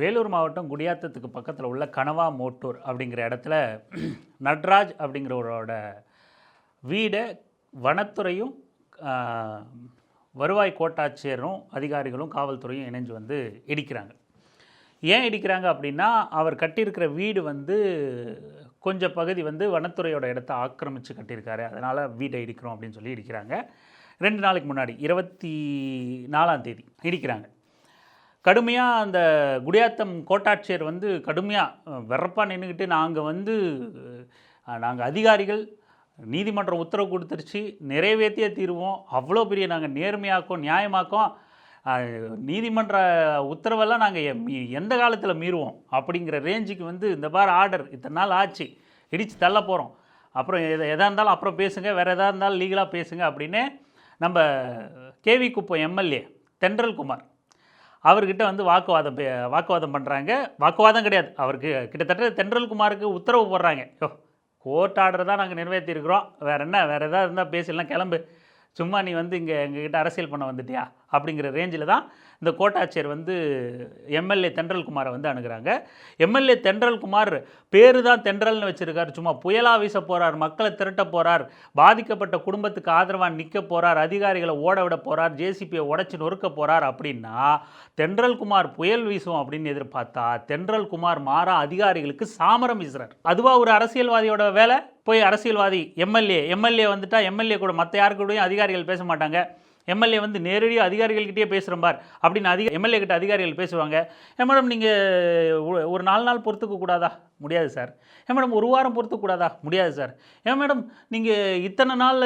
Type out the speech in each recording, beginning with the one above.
வேலூர் மாவட்டம் குடியாத்தத்துக்கு பக்கத்தில் உள்ள கனவா மோட்டூர் அப்படிங்கிற இடத்துல நட்ராஜ் அப்படிங்கிறவரோட வீடை வனத்துறையும் வருவாய் கோட்டாட்சியரும் அதிகாரிகளும் காவல்துறையும் இணைஞ்சு வந்து இடிக்கிறாங்க. ஏன் இடிக்கிறாங்க அப்படின்னா, அவர் கட்டியிருக்கிற வீடு வந்து கொஞ்சம் பகுதி வந்து வனத்துறையோட இடத்த ஆக்கிரமித்து கட்டியிருக்காரு, அதனால் வீட்டை இடிக்கிறோம் அப்படின்னு சொல்லி இடிக்கிறாங்க. 2 நாளைக்கு முன்னாடி 24ஆம் தேதி இடிக்கிறாங்க. கடுமையாக அந்த குடியாத்தம் கோட்டாட்சியர் வந்து கடுமையாக வெறப்பாக நின்றுக்கிட்டு, நாங்கள் அதிகாரிகள் நீதிமன்றம் உத்தரவு கொடுத்துருச்சு, நிறைவேற்றியே தீருவோம், அவ்வளோ பெரிய நாங்கள் நேர்மையாக்கும் நியாயமாக்கும், நீதிமன்ற உத்தரவெல்லாம் நாங்கள் எந்த காலத்தில் மீறுவோம் அப்படிங்கிற ரேஞ்சுக்கு வந்து இந்த பார் ஆர்டர் இத்தனை நாள் ஆச்சு, இடித்து தள்ள போகிறோம், அப்புறம் எதாக இருந்தாலும் அப்புறம் பேசுங்க, வேறு எதாக இருந்தாலும் லீகலாக பேசுங்க அப்படின்னு நம்ம கேவி குப்பம் எம்எல்ஏ தென்றல் குமார் அவர்கிட்ட வந்து வாக்குவாதம் பண்ணுறாங்க. வாக்குவாதம் கிடையாது, அவருக்கு கிட்டத்தட்ட தென்றல் குமாருக்கு உத்தரவு போடுறாங்க. கோர்ட் ஆர்டர் தான் நாங்கள் நிறைவேற்றிருக்கிறோம், வேறு எதாவது இருந்தால் பேசலாம், கிளம்பு, சும்மா நீ வந்து இங்கே எங்ககிட்ட அரசியல் பண்ண வந்துட்டியா அப்படிங்கிற ரேஞ்சில் தான் இந்த கோட்டாட்சியர் வந்து எம்எல்ஏ தென்றல் குமாரை வந்து அணுகிறாங்க. எம்எல்ஏ தென்றல் குமார் பேரு தான் தென்றல்னு வச்சுருக்கார், சும்மா புயலாக வீச போகிறார், மக்களை திரட்ட போகிறார், பாதிக்கப்பட்ட குடும்பத்துக்கு ஆதரவாக நிற்க போகிறார், அதிகாரிகளை ஓட விட போகிறார், ஜேசிபியை உடச்சி நொறுக்க போகிறார் அப்படின்னா தென்றல் குமார் புயல் வீசும் அப்படின்னு எதிர்பார்த்தா தென்றல் குமார் மாறா அதிகாரிகளுக்கு சாமரம் வீசுறார். அதுவாக ஒரு அரசியல்வாதியோட வேலை? போய் அரசியல்வாதி எம்எல்ஏ வந்துட்டால் எம்எல்ஏ கூட மற்ற யாருக்கூடையும் அதிகாரிகள் பேச மாட்டாங்க, எம்எல்ஏ வந்து நேரடியாக அதிகாரிகள்கிட்டயே பேசுகிறம்பார் அப்படின்னு எம்எல்ஏ கிட்ட அதிகாரிகள் பேசுவாங்க. மேடம் நீங்கள் ஒரு 4 நாள் பொறுத்துக்க கூடாதா? முடியாது சார். மேடம் ஒரு வாரம் பொறுத்துக்க கூடாதா? முடியாது சார். மேடம் நீங்கள் இத்தனை நாள்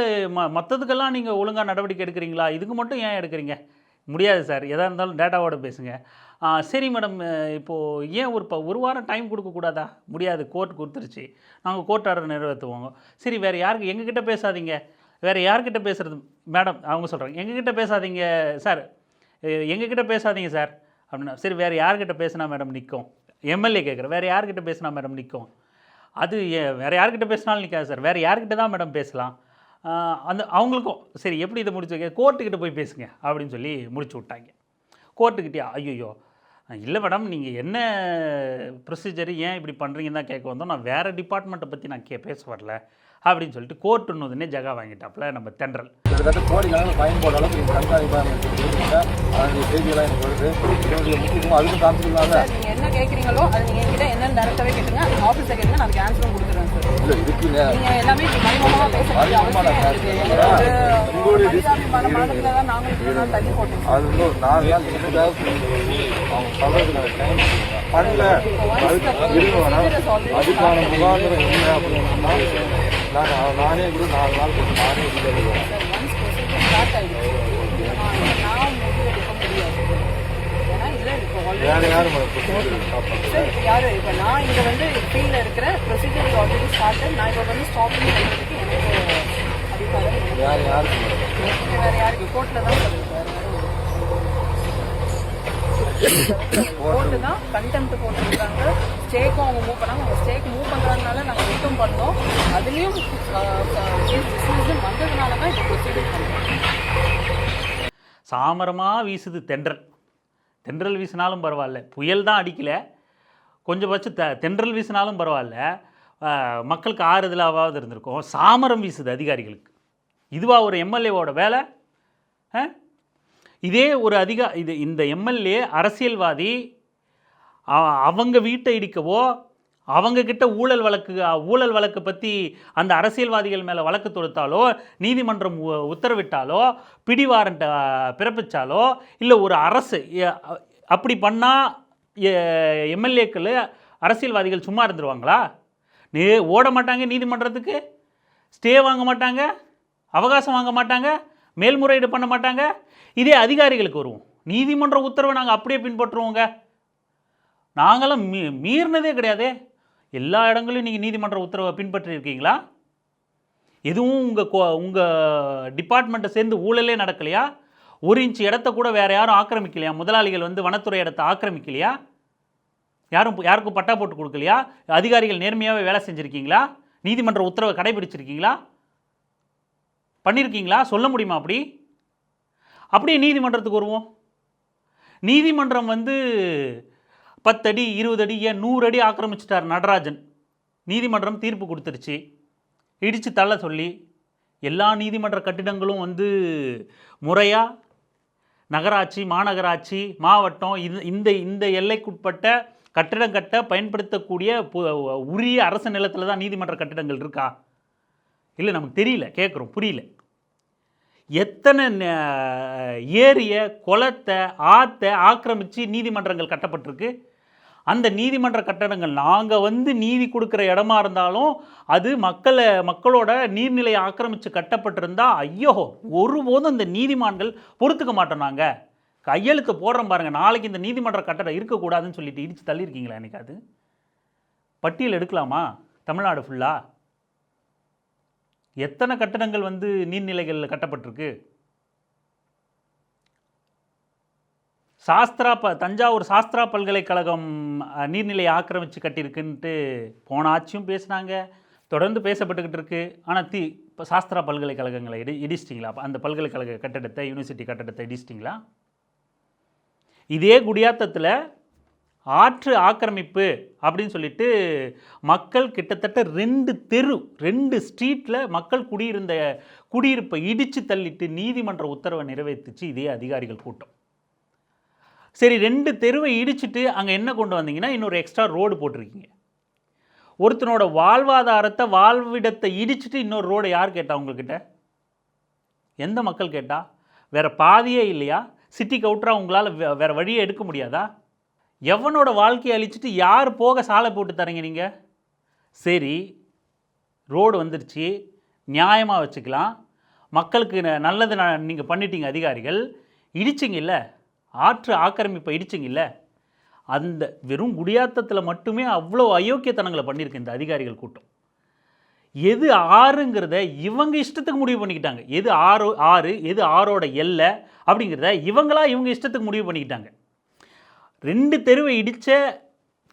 மற்றதுக்கெல்லாம் நீங்கள் ஒழுங்காக நடவடிக்கை எடுக்கிறீங்களா, இதுக்கு மட்டும் ஏன் எடுக்கிறீங்க? முடியாது சார், எதாக இருந்தாலும் டேட்டாவோட பேசுங்க. சரி மேடம், இப்போது ஏன் ஒரு வாரம் டைம் கொடுக்கக்கூடாதா? முடியாது, கோர்ட் கொடுத்துருச்சு, நாங்கள் கோர்ட் ஆர்டர் நிறைவேற்றுவோங்க. சரி, வேறு யாருக்கு எங்ககிட்ட பேசாதீங்க, வேறு யார்கிட்ட பேசுகிறது மேடம்? அவங்க சொல்கிறாங்க எங்ககிட்ட பேசாதீங்க சார், எங்ககிட்ட பேசாதீங்க சார் அப்படின்னா, சரி வேறு யார்கிட்ட பேசினா மேடம் நிற்கும்? எம்எல்ஏ கேட்குறேன், வேறு யார்கிட்ட பேசினா மேடம் நிற்கும்? அது வேறு யார்கிட்ட பேசினாலும் நிற்காது சார், வேறு யார்கிட்ட தான் மேடம் பேசலாம்? அவங்களுக்கும் சரி, எப்படி இதை முடிச்சு வைக்க, கோர்ட்டுக்கிட்ட போய் பேசுங்க அப்படின்னு சொல்லி முடிச்சு விட்டாங்க. கோர்ட்டுக்கிட்டே ஐயோ இல்லை மேடம், நீங்கள் என்ன ப்ரொசீஜர், ஏன் இப்படி பண்ணுறீங்கன்னு தான் கேட்க வந்தோம், நான் வேறு டிபார்ட்மெண்ட்டை பற்றி நான் பேச வரல அப்படின்னு சொல்லிட்டு கோர்ட்டுன்னு ஜகா வாங்கிட்டாப்புல நம்ம தென்றல். கிட்டத்தட்ட கோடிக்கணக்கில் ஃபைன் போட அளவுக்கு நீங்கள் கண்காணிப்பாக அதனுடைய செய்தியெல்லாம் எனக்கு வருது. என்னுடைய முக்கியத்துவம் அதுக்கும் காமிச்சிருக்காங்க. நீங்கள் என்ன கேட்குறீங்களோ அது நீங்கள் என்கிட்ட என்னென்னு டேரக்டாகவே கேட்டுங்க, அது ஆஃபீஸில் கேட்டுங்க, நான் கேன்சலும் கொடுத்துருவேன் சார். இல்லை இருக்குங்க, நீங்கள் எல்லாமே மறைமுகமாக பேசுகிறீங்க, உங்களுடைய மனதில் தான் நாங்களும் தள்ளி போட்டோம். அது வந்து ஒரு 4 நாள் அவங்க சொல்கிறதுக்கான டைம் பண்ணல, அதுக்கான முகாந்திரம் என்ன அப்படின்னா நானே கூட 4 நாள் போட்டு நானே வேறு யாரும் யாரு இப்போ நான் இங்கே வந்து ஃபீல்டில் இருக்கிற ப்ரொசீஜர் ஆல்ரெடி ஸ்டார்ட், நான் இப்போ வந்து ஸ்டாப்பிங் பண்ணுறதுக்கு எனக்கு அதிகாரம் வேறு யாருக்கு கோர்ட்டில் தான் சொல்லியிருக்காரு. கோர்ட்டு தான் கண்டெம்ட் போட்டிருக்காங்க, ஸ்டேக்கும் அவங்க மூவ் பண்ணாங்க, அவங்க ஸ்டேக் மூவ் பண்ணுறதுனால நாங்கள் ரிட்டும் பண்ணோம், அதுலேயும் டிசிஷன் வந்ததுனால தான் இப்போ ப்ரொசீஜர் பண்ணுறோம். சாமரமாக வீசுது தென்றல் வீசினாலும் பரவாயில்ல, புயல் தான் அடிக்கலை, கொஞ்சம் தென்றல் வீசினாலும் பரவாயில்ல, மக்களுக்கு ஆறுதலாவது இருந்திருக்கும். சாமரம் வீசுது அதிகாரிகளுக்கு. இதுவா ஒரு எம்எல்ஏவோட வேலை? இதே ஒரு இந்த எம்எல்ஏ அரசியல்வாதி அவங்க வீட்டை இடிக்கவோ, அவங்கக்கிட்ட ஊழல் வழக்கு பற்றி அந்த அரசியல்வாதிகள் மேலே வழக்கு தொடுத்தாலோ, நீதிமன்றம் உத்தரவிட்டாலோ, பிடி வாரண்ட்டை பிறப்பித்தாலோ, இல்லை ஒரு அரசு அப்படி பண்ணால் எம்எல்ஏக்கள் அரசியல்வாதிகள் சும்மா இருந்துருவாங்களா? ஓட மாட்டாங்க, நீதிமன்றத்துக்கு ஸ்டே வாங்க மாட்டாங்க, அவகாசம் வாங்க மாட்டாங்க, மேல்முறையீடு பண்ண மாட்டாங்க. இதே அதிகாரிகளுக்கு வருவோம், நீதிமன்ற உத்தரவை நாங்கள் அப்படியே பின்பற்றுவோங்க, நாங்களாம் மீறினதே கிடையாது. எல்லா இடங்களையும் நீங்கள் நீதிமன்ற உத்தரவை பின்பற்றிருக்கீங்களா? எதுவும் உங்கள் டிபார்ட்மெண்ட்டை சேர்ந்து ஊழலே நடக்கலையா? 1 இன்ச் இடத்த கூட வேறு யாரும் ஆக்கிரமிக்கலையா? முதலாளிகள் வந்து வனத்துறை இடத்தை ஆக்கிரமிக்கலையா? யாருக்கும் பட்டா போட்டு கொடுக்கலையா? அதிகாரிகள் நேர்மையாகவே வேலை செஞ்சுருக்கீங்களா? நீதிமன்ற உத்தரவை கடைபிடிச்சிருக்கீங்களா? பண்ணியிருக்கீங்களா? சொல்ல முடியுமா? அப்படியே நீதிமன்றத்துக்கு வருவோம். நீதிமன்றம் வந்து 10 அடி 20 அடி ஏன் 100 அடி ஆக்கிரமிச்சிட்டார் நடராஜன். நீதிமன்றம் தீர்ப்பு கொடுத்துருச்சு, இடித்து தள்ள சொல்லி. எல்லா நீதிமன்ற கட்டிடங்களும் வந்து முறையாக நகராட்சி, மாநகராட்சி, மாவட்டம் இந்த இந்த எல்லைக்குட்பட்ட கட்டிடம் கட்ட பயன்படுத்தக்கூடிய உரிய அரசு நிலத்தில் தான் நீதிமன்ற கட்டிடங்கள் இருக்கா? இல்லை, நமக்கு தெரியல, கேட்குறோம், புரியல. எத்தனை ஏரிய குளத்தை ஆற்றை ஆக்கிரமித்து நீதிமன்றங்கள் கட்டப்பட்டிருக்கு. அந்த நீதிமன்ற கட்டடங்கள் நாங்கள் வந்து நீதி கொடுக்குற இடமா இருந்தாலும் அது மக்களோட நீர்நிலையை ஆக்கிரமித்து கட்டப்பட்டிருந்தா ஐயோ ஒருபோதும் இந்த நீதிமான்கள் பொறுத்துக்க மாட்டோம். நாங்கள் கையெழுத்து போடுறோம் பாருங்கள், நாளைக்கு இந்த நீதிமன்ற கட்டடம் இருக்கக்கூடாதுன்னு சொல்லிட்டு இடித்து தள்ளியிருக்கீங்களா? எனக்கு அது பட்டியல் எடுக்கலாமா? தமிழ்நாடு ஃபுல்லாக எத்தனை கட்டடங்கள் வந்து நீர்நிலைகளில் கட்டப்பட்டிருக்கு? தஞ்சாவூர் சாஸ்திரா பல்கலைக்கழகம் நீர்நிலையை ஆக்கிரமித்து கட்டியிருக்குன்ட்டு போன ஆட்சியும் பேசுனாங்க, தொடர்ந்து பேசப்பட்டுக்கிட்டு இருக்கு. ஆனால் இப்போ சாஸ்திரா பல்கலைக்கழகங்களை இடிச்சிட்டிங்களா? அந்த பல்கலைக்கழக கட்டடத்தை, யூனிவர்சிட்டி கட்டடத்தை இடிச்சிட்டிங்களா? இதே குடியாத்தத்தில் ஆற்று ஆக்கிரமிப்பு அப்படின்னு சொல்லிட்டு மக்கள் கிட்டத்தட்ட 2 ஸ்ட்ரீட்டில் மக்கள் குடியிருப்பை இடித்து தள்ளிட்டு நீதிமன்ற உத்தரவை நிறைவேற்றிச்சு இதே அதிகாரிகள் கூட்டம். சரி, 2 தெருவை இடிச்சிட்டு அங்கே என்ன கொண்டு வந்தீங்கன்னா இன்னொரு எக்ஸ்ட்ரா ரோடு போட்டிருக்கீங்க. ஒருத்தனோட வாழ்விடத்தை இடிச்சிட்டு இன்னொரு ரோடை யார் கேட்டா? உங்கள்கிட்ட எந்த மக்கள் கேட்டா? வேறு பாதியே இல்லையா? சிட்டிக்கு அவுட்டரா உங்களால் வேறு வழியை எடுக்க முடியாதா? எவனோட வாழ்க்கையை அழிச்சிட்டு யார் போக சாலை போட்டு தரீங்க நீங்கள்? சரி, ரோடு வந்துருச்சு, நியாயமாக வச்சுக்கலாம், மக்களுக்கு நல்லது நீங்கள் பண்ணிட்டீங்க. அதிகாரிகள் இடிச்சிங்கல்ல, ஆற்று ஆக்கிரமிப்பை இடிச்சிங்கல்ல, அந்த வெறும் குடியாத்தத்தில் மட்டுமே அவ்வளோ அயோக்கியத்தனங்களை பண்ணியிருக்கு இந்த அதிகாரிகள் கூட்டம். எது ஆறுங்கிறத இவங்க இஷ்டத்துக்கு முடிவு பண்ணிக்கிட்டாங்க. எது ஆறு எது ஆறோட எல்லை அப்படிங்கிறத இவங்க இஷ்டத்துக்கு முடிவு பண்ணிக்கிட்டாங்க. 2 தெருவை இடித்த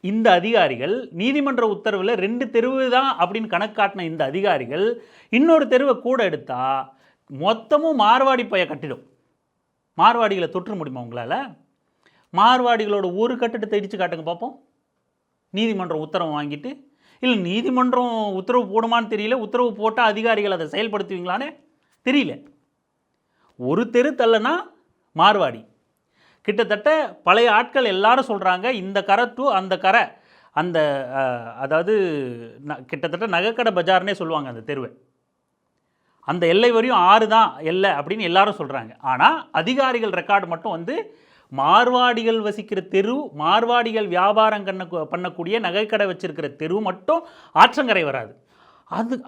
இந்த அதிகாரிகள் நீதிமன்ற உத்தரவில் 2 தெருவு தான் அப்படின்னு கணக்கு காட்டின இந்த அதிகாரிகள் இன்னொரு தெருவை கூட எடுத்தால் மொத்தமும் மார்வாடி பைய கட்டிடும். மார்வாடிகளை தொற்று முடியுமா உங்களால்? மார்வாடிகளோட ஒரு கட்டிடத்தை இடித்து காட்டுங்க பார்ப்போம். நீதிமன்றம் உத்தரவு வாங்கிட்டு, இல்லை நீதிமன்றம் உத்தரவு போடுமான்னு தெரியல, உத்தரவு போட்டால் அதிகாரிகள் அதை செயல்படுத்துவீங்களான்னு தெரியல. ஒரு தெரு தள்ளனா மார்வாடி. கிட்டத்தட்ட பழைய ஆட்கள் எல்லாரும் சொல்கிறாங்க, இந்த கரை டு அந்த கரை, அதாவது கிட்டத்தட்ட நகைக்கடை பஜார்னே சொல்லுவாங்க அந்த தெருவை. அந்த எல்லை வரையும் 6 தான் எல்லை அப்படின்னு எல்லாரும் சொல்கிறாங்க. ஆனால் அதிகாரிகள் ரெக்கார்டு மட்டும் வந்து மார்வாடிகள் வசிக்கிற தெரு, மார்வாடிகள் வியாபாரம் பண்ணக்கூடிய நகைக்கடை வச்சிருக்கிற தெரு மட்டும் ஆற்றங்கரை வராது.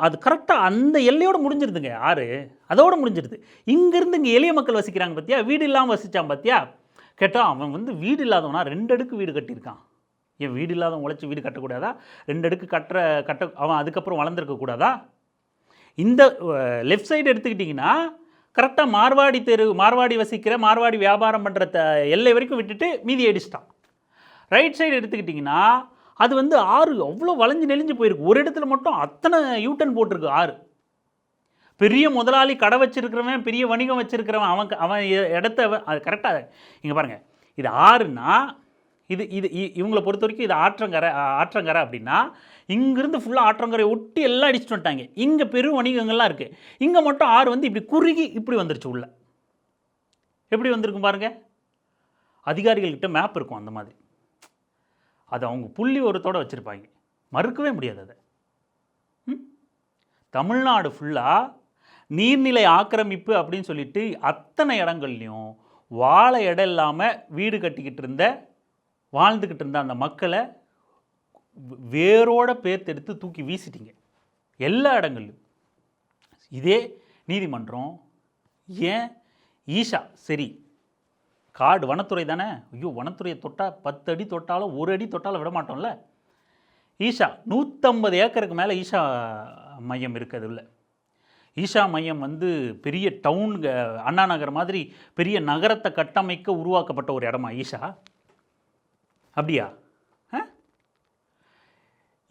அது கரெக்டாக அந்த எல்லையோடு முடிஞ்சிருதுங்க. அதோடு முடிஞ்சிருது. இங்கேருந்து இங்கே எளிய மக்கள் வசிக்கிறாங்க பார்த்தியா, வீடு இல்லாமல் வசித்தான் பார்த்தியா. கேட்டால் அவன் வந்து வீடு இல்லாதவனா 2 அடுக்கு வீடு கட்டியிருக்கான். ஏன் வீடு இல்லாதவன் உழைச்சி வீடு கட்டக்கூடாதா? 2 அடுக்கு கட்ட அவன் அதுக்கப்புறம் வளர்ந்துருக்கக்கூடாதா? இந்த லெஃப்ட் சைடு எடுத்துக்கிட்டிங்கன்னா கரெக்டாக மார்வாடி தெரு, மார்வாடி வசிக்கிற மார்வாடி வியாபாரம் பண்ணுற எல்லை வரைக்கும் விட்டுட்டு மீதி அடிச்சிட்டான். ரைட் சைடு எடுத்துக்கிட்டிங்கன்னா அது வந்து ஆறு அவ்வளோ வளைஞ்சு நெளிஞ்சு போயிருக்கு. ஒரு இடத்துல மட்டும் அத்தனை யூட்டன் போட்டிருக்கு ஆறு. பெரிய முதலாளி கடை வச்சிருக்கிறவன், பெரிய வணிகம் வச்சிருக்கிறவன், அவன் இடத்த அது கரெக்டாக இங்கே பாருங்கள். இது ஆறுன்னா இது இவங்களை பொறுத்த வரைக்கும் இது ஆற்றங்கரை அப்படின்னா இங்கேருந்து ஃபுல்லாக ஆற்றங்கரை ஒட்டி எல்லாம் அடிச்சுட்டு வந்துட்டாங்க. இங்கே பெரும் வணிகங்கள்லாம் இருக்குது. இங்கே மட்டும் ஆறு வந்து இப்படி குறுகி இப்படி வந்துருச்சு. உள்ள எப்படி வந்திருக்கும் பாருங்கள். அதிகாரிகள்கிட்ட மேப் இருக்கும் அந்த மாதிரி. அது அவங்க புள்ளி ஒருத்தோடு வச்சுருப்பாங்க, மறுக்கவே முடியாது அதை. தமிழ்நாடு ஃபுல்லாக நீர்நிலை ஆக்கிரமிப்பு அப்படின்னு சொல்லிட்டு அத்தனை இடங்கள்லையும் வாழ இடம் இல்லாமல் வீடு கட்டிக்கிட்டு வாழ்ந்துக்கிட்டு இருந்த அந்த மக்களை வேரோட பேர்த்தெடுத்து தூக்கி வீசிட்டீங்க எல்லா இடங்கள்லையும். இதே நீதிமன்றம் ஏன் ஈஷா சரி காடு வனத்துறை தானே, ஐயோ வனத்துறையை தொட்டால் 10 அடி தொட்டாலும் 1 அடி தொட்டாலும் விட மாட்டோம்ல. ஈஷா 150 ஏக்கருக்கு மேலே ஈஷா மையம் இருக்குது. இல்லை ஈஷா மையம் வந்து பெரிய டவுன், அண்ணா நகர் மாதிரி பெரிய நகரத்தை கட்டமைக்க உருவாக்கப்பட்ட ஒரு இடமா ஈஷா? அப்படியா?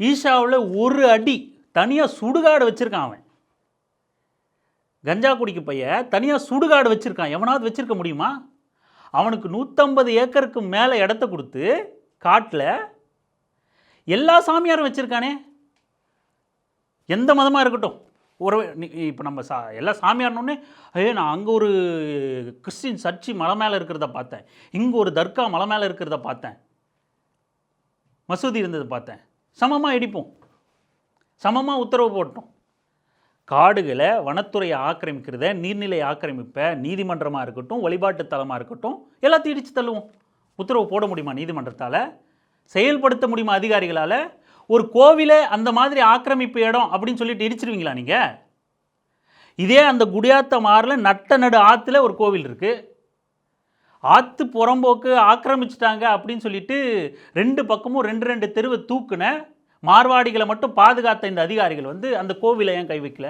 ஈஷாவில் 1 அடி தனியாக சுடுகாடு வச்சுருக்கான். அவன் கஞ்சா குடிக்க பைய தனியாக சுடுகாடு வச்சுருக்கான். எவனாவது வச்சுருக்க முடியுமா? அவனுக்கு 150 ஏக்கருக்கு மேலே இடத்த கொடுத்து காட்டில் எல்லா சாமியாரும் வச்சுருக்கானே, எந்த மதமாக இருக்கட்டும். இப்போ நம்ம எல்லா சாமியார்னோடனே நான் அங்கே ஒரு கிறிஸ்டின் சர்ச்சு மலை மேலே இருக்கிறத பார்த்தேன், இங்கே ஒரு தர்கா மலை மேலே இருக்கிறத பார்த்தேன், மசூதி இருந்ததை பார்த்தேன். சமமாக இடிப்போம், சமமாக உத்தரவு போட்டோம். காடுகளை வனத்துறையை ஆக்கிரமிக்கிறத, நீர்நிலை ஆக்கிரமிப்பை நீதிமன்றமாக இருக்கட்டும், வழிபாட்டு தலமாக இருக்கட்டும், எல்லாத்தையும் இடித்து தள்ளுவோம். உத்தரவு போட முடியுமா நீதிமன்றத்தால்? செயல்படுத்த முடியுமா அதிகாரிகளால்? ஒரு கோவிலை அந்த மாதிரி ஆக்கிரமிப்பு இடம் அப்படின்னு சொல்லிட்டு இடிச்சிருவீங்களா நீங்கள்? இதே அந்த குடியாத்த மாறில் நட்ட நடு ஆற்றுல ஒரு கோவில் இருக்குது, ஆற்று புறம்போக்கு ஆக்கிரமிச்சிட்டாங்க அப்படின்னு சொல்லிட்டு 2 பக்கமும் 2 தெருவை தூக்குன மார்வாடிகளை மட்டும் பாதுகாத்த இந்த அதிகாரிகள் வந்து அந்த கோவிலை ஏன் கை வைக்கல?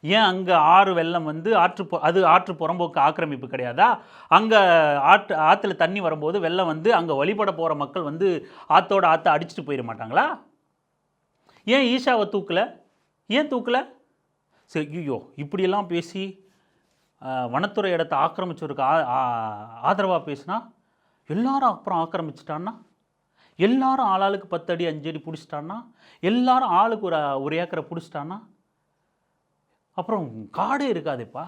ஏன் அங்கே ஆறு வெள்ளம் வந்து ஆற்று புறம்போக்கு ஆக்கிரமிப்பு கிடையாதா? அங்கே ஆற்றுல தண்ணி வரும்போது வெள்ளம் வந்து அங்கே வழிபட போகிற மக்கள் வந்து ஆற்றோட ஆற்றை அடிச்சுட்டு போயிட மாட்டாங்களா? ஏன் ஈஷாவை தூக்கலை? ஏன் தூக்கலை? சரி, ஐயோ இப்படியெல்லாம் பேசி வனத்துறை இடத்தை ஆக்கிரமிச்சவருக்கு ஆதரவாக பேசினா எல்லாரும் அப்புறம் ஆக்கிரமிச்சிட்டான்னா, எல்லாரும் ஆளாளுக்கு 10 அடி 5 அடி பிடிச்சிட்டான்னா, எல்லாரும் ஆளுக்கு ஒரு ஏக்கரை பிடிச்சிட்டான்னா அப்புறம் காடே இருக்காதுப்பா.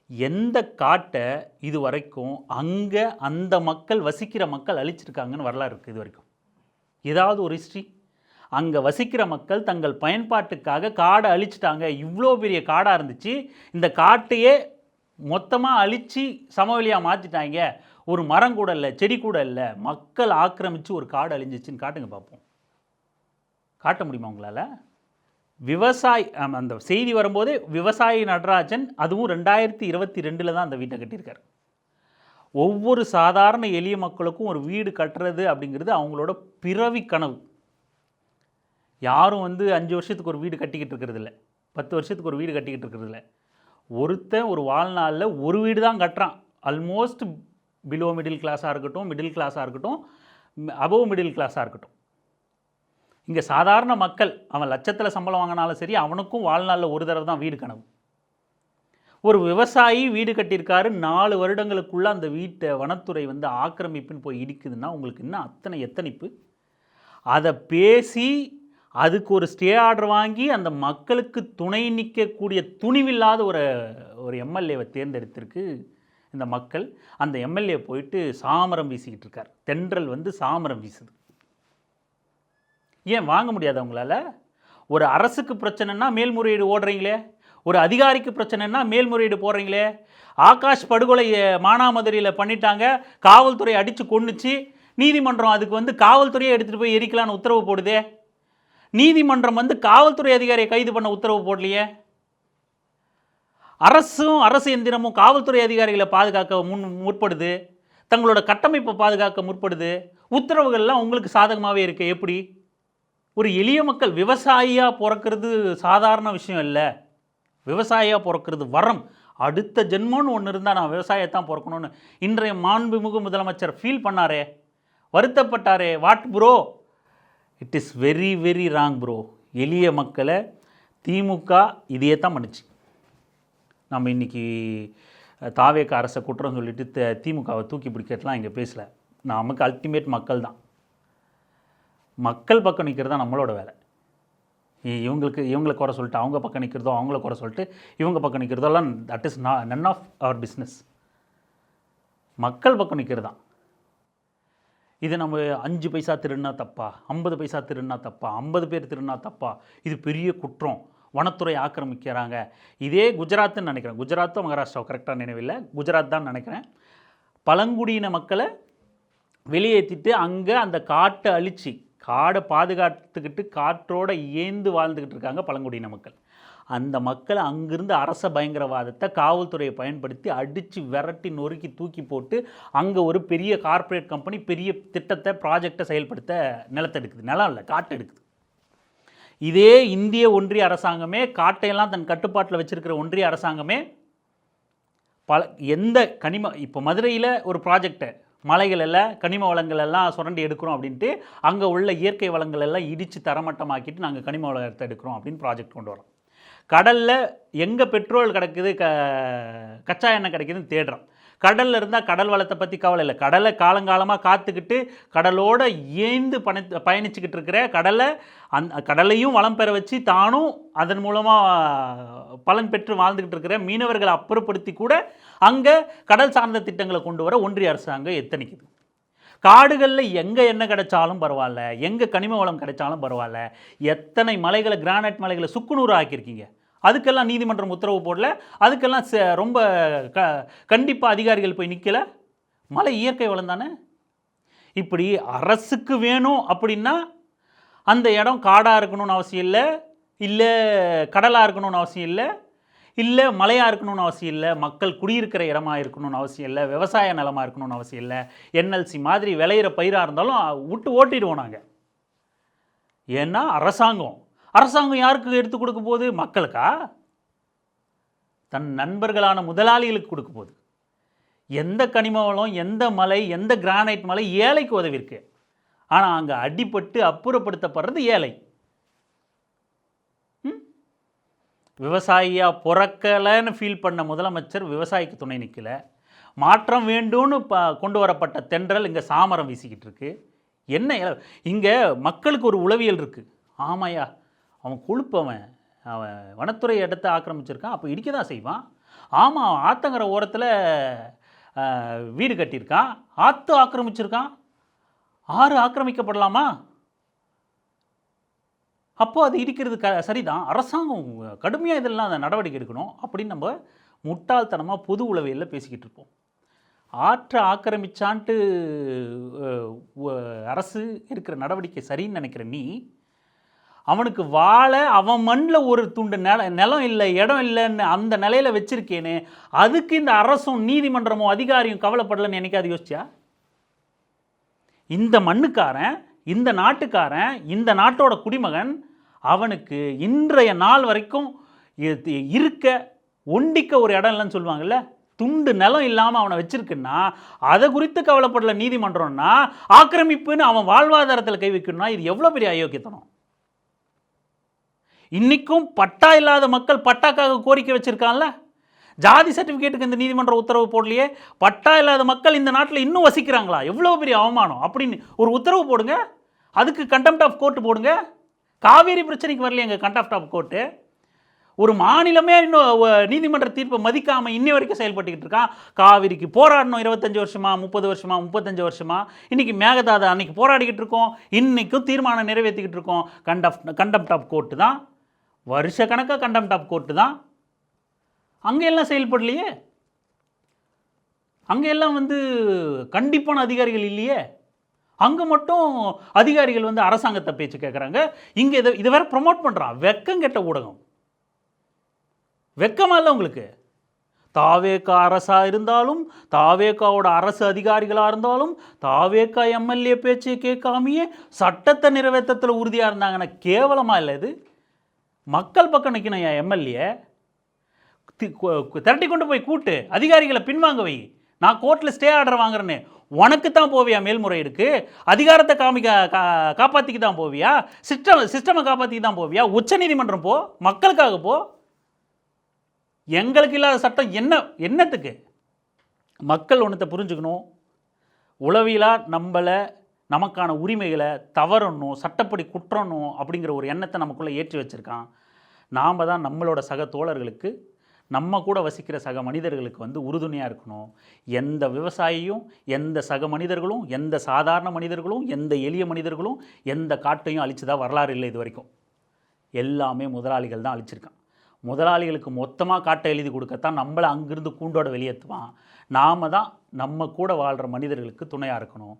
எந்த காட்டை இது வரைக்கும் அங்கே அந்த மக்கள் வசிக்கிற மக்கள் அழிச்சிருக்காங்கன்னு வரலாறு இருக்குது இது வரைக்கும்? ஏதாவது ஒரு ஹிஸ்ட்ரி? அங்கே வசிக்கிற மக்கள் தங்கள் பயன்பாட்டுக்காக காடை அழிச்சிட்டாங்க. இவ்வளோ பெரிய காடாக இருந்துச்சு, இந்த காட்டையே மொத்தமாக அழித்து சமவெளியாக மாற்றிட்டாங்க, ஒரு மரம் கூட இல்லை, செடி கூட இல்லை, மக்கள் ஆக்கிரமித்து ஒரு காடு அழிஞ்சிச்சின்னு காட்டுங்க பார்ப்போம். காட்ட முடியுமா உங்களால்? விவசாயி அந்த செய்தி வரும்போதே விவசாயி நடராஜன், அதுவும் 2022 தான் அந்த வீட்டை கட்டியிருக்காரு. ஒவ்வொரு சாதாரண எளிய மக்களுக்கும் ஒரு வீடு கட்டுறது அப்படிங்கிறது அவங்களோட பிறவி கனவு. யாரும் வந்து 5 வருஷத்துக்கு ஒரு வீடு கட்டிக்கிட்டு இருக்கிறது இல்லை, 10 வருஷத்துக்கு ஒரு வீடு கட்டிக்கிட்டு இருக்கிறது இல்லை. ஒருத்தன் ஒரு வாழ்நாளில் ஒரு வீடு தான் கட்டுறான். ஆல்மோஸ்ட் பிலோ மிடில் கிளாஸாக இருக்கட்டும், மிடில் கிளாஸாக இருக்கட்டும், அபவ் மிடில் கிளாஸாக இருக்கட்டும். இங்கே சாதாரண மக்கள், அவன் லட்சத்தில் சம்பளம் வாங்கினாலும் சரி, அவனுக்கும் வாழ்நாளில் ஒரு தடவை தான் வீடு கனவு. ஒரு விவசாயி வீடு கட்டியிருக்காரு, 4 வருடங்களுக்குள்ளே அந்த வீட்டை வனத்துறை வந்து ஆக்கிரமிப்புன்னு போய் இடிக்குதுன்னா உங்களுக்கு இன்னும் அத்தனை எத்தனிப்பு? அதை பேசி அதுக்கு ஒரு ஸ்டே ஆர்டர் வாங்கி அந்த மக்களுக்கு துணை நிற்கக்கூடிய துணிவில்லாத ஒரு எம்எல்ஏவை தேர்ந்தெடுத்திருக்கு இந்த மக்கள். அந்த எம்எல்ஏ போயிட்டு சாமரம் வீசிக்கிட்டு இருக்கார். தென்றல் வந்து சாமரம் வீசுது. ஏன் வாங்க முடியாது அவங்களால? ஒரு அரசுக்கு பிரச்சனைனா மேல்முறையீடு ஓடுறீங்களே, ஒரு அதிகாரிக்கு பிரச்சனைனா மேல்முறையீடு போடுறீங்களே. ஆகாஷ் படுகொலை மானாமதுரையில் பண்ணிட்டாங்க, காவல்துறை அடித்து கொன்னுச்சு, நீதிமன்றம் அதுக்கு வந்து காவல்துறையை எடுத்துகிட்டு போய் எரிக்கலான்னு உத்தரவு போடுதே. நீதிமன்றம் வந்து காவல்துறை அதிகாரியை கைது பண்ண உத்தரவு போடலையே. அரசு எந்திரமும் காவல்துறை அதிகாரிகளை பாதுகாக்க முற்படுது, தங்களோட கட்டமைப்பை பாதுகாக்க முற்படுது. உத்தரவுகள்லாம் உங்களுக்கு சாதகமாகவே இருக்கு. எப்படி? ஒரு எளிய மக்கள் விவசாயியாக பிறக்கிறது சாதாரண விஷயம் இல்லை. விவசாயியாக பிறக்கிறது வரம். அடுத்த ஜென்மம்னு ஒன்று இருந்தால் நான் விவசாயத்தான் பிறக்கணும்னு இன்றைய மாண்புமிகு முதலமைச்சர் ஃபீல் பண்ணாரே, வருத்தப்பட்டாரே. What bro, it is very very wrong bro. எளிய மக்களை திமுக இதையே தான் பண்ணுச்சு. நம்ம இன்றைக்கி தாவேக அரசை குற்றம் சொல்லிட்டு திமுகவை தூக்கி பிடிக்கிறதுலாம் இங்கே பேசலை. நமக்கு அல்டிமேட் மக்கள் தான். மக்கள் பக்கம் நிற்கிறது தான் நம்மளோட வேலை. இவங்களை குறை சொல்லிட்டு அவங்க பக்கம் நிற்கிறதோ, அவங்கள குறை சொல்லிட்டு இவங்க பக்கம் நிற்கிறதோலாம் that is none of our business. மக்கள் பக்கம் நிற்கிறது தான். இது நம்ம 5 பைசா திருடினா தப்பா, 50 பைசா திருடினா தப்பா, 50 பேர் திருடினா தப்பா, இது பெரிய குற்றம், வனத்துறை ஆக்கிரமிக்கிறாங்க. இதே குஜராத்துன்னு நினைக்கிறேன், குஜராத்தோ மகாராஷ்டிராவோ கரெக்டாக நினைவில்லை, குஜராத் தான் நினைக்கிறேன். பழங்குடியின மக்களை வெளியேற்றிட்டு அங்கே அந்த காட்டை அழித்து காடை பாதுகாத்துக்கிட்டு காற்றோட ஏந்து வாழ்ந்துக்கிட்டு இருக்காங்க பழங்குடியின மக்கள். அந்த மக்களை அங்கிருந்து அரச பயங்கரவாதத்தை காவல்துறையை பயன்படுத்தி அடித்து விரட்டி நொறுக்கி தூக்கி போட்டு அங்கே ஒரு பெரிய கார்ப்பரேட் கம்பெனி பெரிய திட்டத்தை ப்ராஜெக்டை செயல்படுத்த நிலத்தெடுக்குது. நிலம் இல்லை, காட்டு எடுக்குது. இதே இந்திய ஒன்றிய அரசாங்கமே, காட்டையெல்லாம் தன் கட்டுப்பாட்டில் வச்சுருக்கிற ஒன்றிய அரசாங்கமே எந்த இப்போ மதுரையில் ஒரு ப்ராஜெக்டை மலைகள் எல்லாம் கனிம வளங்கள் எல்லாம் சுரண்டி எடுக்கிறோம் அப்படின்ட்டு அங்கே உள்ள இயற்கை வளங்கள் எல்லாம் இடித்து தரமட்டமாக்கிட்டு நாங்கள் கனிம வளத்தை எடுக்கிறோம் அப்படின்னு ப்ராஜெக்ட் கொண்டு வரோம். கடலில் எங்கே பெட்ரோல் கிடைக்குது, கச்சா எண்ணெய் கிடைக்குதுன்னு தேடுறோம். கடலில் இருந்தால் கடல் வளத்தை பற்றி கவலை இல்லை. கடலை காலங்காலமாக காத்துக்கிட்டு கடலோட ஏந்து பயணிச்சுக்கிட்டு இருக்கிற கடலையும் வளம் பெற வச்சு தானும் அதன் மூலமாக பலன் பெற்று வாழ்ந்துக்கிட்டு இருக்கிற மீனவர்களை அப்புறப்படுத்தி கூட அங்கே கடல் சார்ந்த திட்டங்களை கொண்டு வர ஒன்றிய அரசாங்கம் எத்தனைக்குது. காடுகளில் எங்கே என்ன கிடைச்சாலும் பரவாயில்ல, எங்கே கனிம வளம் கிடைச்சாலும் பரவாயில்ல, எத்தனை மலைகளை கிரானைட் மலைகளை சுக்குநூறு ஆக்கியிருக்கீங்க. அதுக்கெல்லாம் நீதிமன்றம் உத்தரவு போடல, அதுக்கெல்லாம் ரொம்ப கண்டிப்பாக அதிகாரிகள் போய் நிற்கலை. மலை இயற்கை வளம் தானே. இப்படி அரசுக்கு வேணும் அப்படின்னா அந்த இடம் காடாக இருக்கணும்னு அவசியம் இல்லை, இல்லை கடலாக இருக்கணும்னு அவசியம் இல்லை, இல்லை மலையாக இருக்கணும்னு அவசியம் இல்லை, மக்கள் குடியிருக்கிற இடமா இருக்கணும்னு அவசியம் இல்லை, விவசாய நிலமாக இருக்கணும்னு அவசியம் இல்லை. என்எல்சி மாதிரி விளையிற பயிராக இருந்தாலும் விட்டு ஓட்டிடுவோம் நாங்கள். ஏன்னா அரசாங்கம் யாருக்கு எடுத்து கொடுக்க போகுது? மக்களுக்கா? தன் நண்பர்களான முதலாளிகளுக்கு கொடுக்க போகுது. எந்த கனிம வளம், எந்த மலை, எந்த கிரானைட் மலை ஏழைக்கு உதவி இருக்கு. ஆனால் அங்கே அடிபட்டு அப்புறப்படுத்தப்படுறது ஏழை. விவசாயியாக பிறக்கலைன்னு ஃபீல் பண்ண முதலமைச்சர் விவசாயிக்கு துணை நிற்கல. மாற்றம் வேண்டும்னு கொண்டு வரப்பட்ட தென்றல் இங்கே சாமரம் வீசிக்கிட்டு இருக்கு. என்ன இங்கே மக்களுக்கு ஒரு உளவியல் இருக்குது. ஆமாயா, அவன் கொழுப்பவன், அவன் வனத்துறை இடத்தை ஆக்கிரமிச்சிருக்கான், அப்போ இடிக்க தான் செய்வான். ஆமாம், ஆத்தங்கரை ஓரத்தில் வீடு கட்டியிருக்கான், ஆற்று ஆக்கிரமிச்சிருக்கான், ஆறு ஆக்கிரமிக்கப்படலாமா? அப்போது அது இடிக்கிறது சரிதான். அரசாங்கம் கடுமையாக இதெல்லாம் அந்த நடவடிக்கை எடுக்கணும் அப்படின்னு நம்ம முட்டாள்தனமாக பொது உளவியலில் பேசிக்கிட்டு இருப்போம். ஆற்றை ஆக்கிரமிச்சான்ட்டு அரசு இருக்கிற நடவடிக்கை சரின்னு நினைக்கிற நீ, அவனுக்கு வாழ அவன் மண்ணில் ஒரு துண்டு நிலம் இல்லை, இடம் இல்லைன்னு அந்த நிலையில் வச்சிருக்கேன்னு அதுக்கு இந்த அரசும் நீதிமன்றமோ அதிகாரியும் கவலைப்படலைன்னு என்னைக்காவது யோசிச்சா? இந்த மண்ணுக்காரன், இந்த நாட்டுக்காரன், இந்த நாட்டோட குடிமகன், அவனுக்கு இன்றைய நாள் வரைக்கும் இருக்க ஒண்டிக்க ஒரு இடம் இல்லைன்னு சொல்லுவாங்கல்ல, துண்டு நிலம் இல்லாமல் அவனை வச்சிருக்குன்னா அதை குறித்து கவலைப்படல நீதிமன்றம்னா, ஆக்கிரமிப்புன்னு அவன் வாழ்வாதாரத்தில் கை வைக்கணும்னா இது எவ்வளோ பெரிய அயோக்கியத்தனம். இன்றைக்கும் பட்டா இல்லாத மக்கள் பட்டாக்காக கோரிக்கை வச்சுருக்கான்ல, ஜாதி சர்டிஃபிகேட்டுக்கு இந்த நீதிமன்ற உத்தரவு போடலையே, பட்டா இல்லாத மக்கள் இந்த நாட்டில் இன்னும் வசிக்கிறாங்களா, எவ்வளோ பெரிய அவமானம் அப்படின்னு ஒரு உத்தரவு போடுங்க. அதுக்கு கண்டெம்ட் ஆஃப் கோர்ட்டு போடுங்க. காவேரி பிரச்சனைக்கு வரலையே எங்கள் கண்டெம்ட் ஆஃப் கோர்ட்டு. ஒரு மாநிலமே இன்னும் நீதிமன்ற தீர்ப்பை மதிக்காமல் இன்னி வரைக்கும் செயல்பட்டுக்கிட்டு இருக்கான். காவிரிக்கு போராடணும் 25 வருஷமா, 30 வருஷமா, 35 வருஷமா. இன்றைக்கி மேகதாது அன்னைக்கு போராடிக்கிட்டு இருக்கோம், இன்றைக்கும் தீர்மானம் நிறைவேற்றிக்கிட்டு இருக்கோம். கண்டெம்ட் ஆஃப் கோர்ட்டு தான், வருஷ கணக்காக கண்டெம்ட் ஆஃப் கோர்ட்டு தான். அங்கே எல்லாம் செயல்படலையே, அங்கே எல்லாம் கண்டிப்பான அதிகாரிகள் இல்லையே. அங்கே மட்டும் அதிகாரிகள் அரசாங்கத்தை பேச்சு கேட்குறாங்க. இங்கே இதை வேற ப்ரொமோட் பண்ணுறான். வெக்கம் கெட்ட ஊடகம். வெக்கமா இல்லை உங்களுக்கு? தாவேக்கா அரசாக இருந்தாலும், தாவேக்காவோட அரசு அதிகாரிகளாக இருந்தாலும், தாவேக்கா எம்எல்ஏ பேச்சை கேட்காமையே சட்டத்தை நிறைவேற்றத்தில் உறுதியாக இருந்தாங்கன்னா கேவலமாக இல்லை இது? மக்கள் பக்கம் நிற்கணும். என் எம்எல்ஏ திரட்டி கொண்டு போய் கூட்டு அதிகாரிகளை பின்வாங்க வை. நான் கோர்ட்டில் ஸ்டே ஆர்டர் வாங்குறேன்னு உனக்கு தான் போவியா மேல்முறையீடுக்கு? அதிகாரத்தை காப்பாற்றிக்கு தான் போவியா? சிஸ்டமை காப்பாற்றிக்கு தான் போவியா? உச்ச நீதிமன்றம் போ, மக்களுக்காக போ. எங்களுக்கு இல்லாத சட்டம் என்னத்துக்கு? மக்கள் ஒன்றத்தை புரிஞ்சுக்கணும். உளவியலாக நம்மளை, நமக்கான உரிமைகளை தவறணும், சட்டப்படி குற்றணும் அப்படிங்கிற ஒரு எண்ணத்தை நமக்குள்ளே ஏற்றி வச்சுருக்கான். நாம் தான் நம்மளோட சக தோழர்களுக்கு, நம்ம கூட வசிக்கிற சக மனிதர்களுக்கு உறுதுணையாக இருக்கணும். எந்த விவசாயியும், எந்த சக மனிதர்களும், எந்த சாதாரண மனிதர்களும், எந்த எளிய மனிதர்களும் எந்த காட்டையும் அழிச்சதா வரலாறு இல்லை இது வரைக்கும். எல்லாமே முதலாளிகள் தான் அழிச்சிருக்கான். முதலாளிகளுக்கு மொத்தமாக காட்டை எழுதி கொடுக்கத்தான் நம்மளை அங்கிருந்து கூண்டோட வெளியேற்றுவான். நாம் தான் நம்ம கூட வாழ்கிற மனிதர்களுக்கு துணையாக இருக்கணும்.